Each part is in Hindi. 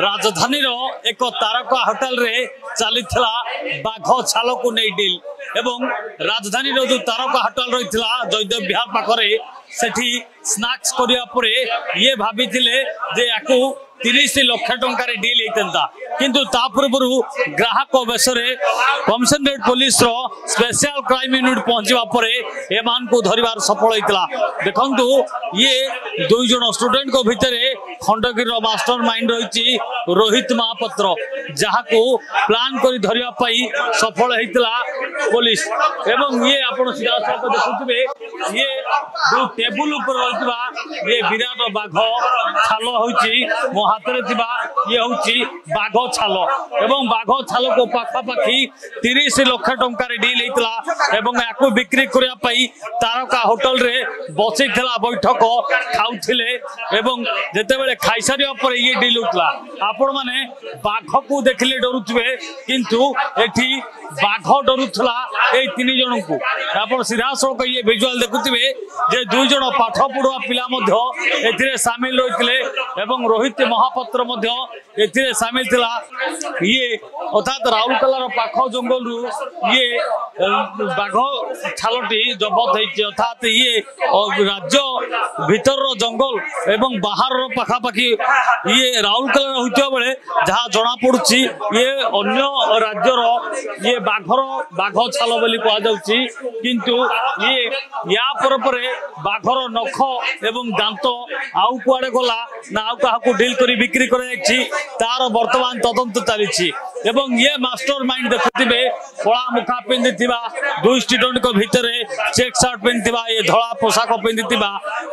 राजधानी एक तारका होटल रे चली बाघ छाल को नहीं डील एवं राजधानी जो तारका होटल रही जयदेव विहार पाखरे सेठी स्नाक्स करने ये भाभी जे याकू 30 लाख टंकार डील होता किंतु ता पूर्व ग्राहक बेसरे commissionerate police special crime unit पहुंचा पर एमान को धरिबार सफल होता। देखंतु ये दुई जन स्टूडेंट को भितर खंडगिर मास्टर माइंड रही रोहित महापात्र जहाँ को प्लान कर धरिया पाई सफल होता पुलिस एवं ये आपण सीधा देखुवे ये जो टेबुल ऊपर रही ये विराट बाघ छाल हो हाथ ये हूँ बाघ छाल एवं बाघ छाल को पाखापाखि 30 लाख टंकार डील होता या बिक्री करने तारका होटल रे बसई बैठक खाऊले जिते खाई सारा पर ये डील होता आपण मैंने बाघ को देखिले डरुवे किंतु एठी बाघ डरुला ये 3 जन को आप सीधा सड़क ये विजुआल देखुवे जे 2 जन पाठ पढ़ुआ पिला सामिल रही रोहित महापात्र सामिल थिला ये अर्थात राउरकेलार पाख जंगल रु ये बाघ छालटी जबत होती अर्थात ये राज्य भीतर जंगल एवं बाहर पाखापाखि ये राउरकेला होता बेले जहाँ जना पड़ी ये अन्य राज्यर ये बाघ छाल बोली कहुच्छी किंतु ये या पर बाघर नख एवं दांत आउ कुआडे गला ना आउ क्या डील कर बिक्री तार वर्तमान तदंत चली ये मास्टर माइंड देखुवे कला मुखा पिंधि 2 स्टूडेंट भितर चेक शर्ट पिंधि ये धला पोशाक पिंधि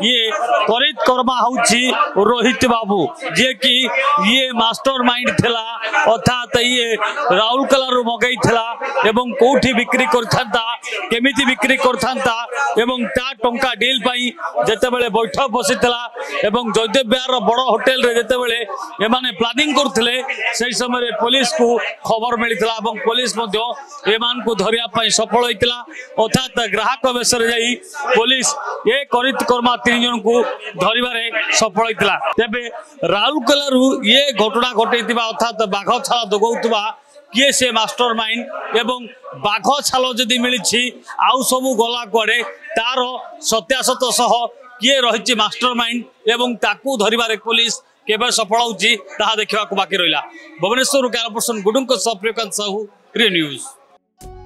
ये करित कर्मा हूँ रोहित बाबू जे कि ये मास्टर माइंड थिला अर्थात ये राउरकेला मगई एवं कोठी बिक्री करता केमिति बिक्री करता एवं ता टंका डील पाई जेते बेले बैठक बसीला एवं जयदेव विहार बड़ होटेल रे जेते बेले एमाने प्लानिंग करथिले सेही समय पुलिस को खबर मिलता पुलिस एमान को धरिया पाई सफल होता अर्थात ग्राहक बेसर जाई पुलिस ये करित कर्मा 3 जन को धरिबारे सफल होता तेबे राउरकेला ये घटना घटे अर्थात बाघ छाल दगौतबा किए से मास्टर माइंड एवं बाघ छाल जदि मिली आउ सब गला कुआडे तार सत्यासत सह किए रही मास्टर माइंड एवं ताकू धरिबारे पुलिस केवल सफल होची ताहा देखा बाकी रहा। भुवनेश्वर कैमरापर्सन गुडुंक प्रियकांत साहू प्रिय न्यूज।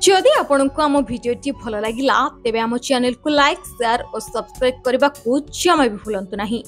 जदि आपंक आम भिडी भल लगा तेब आम चैनल को लाइक शेयर और सब्सक्राइब करने को जमा भी भूलु नहीं।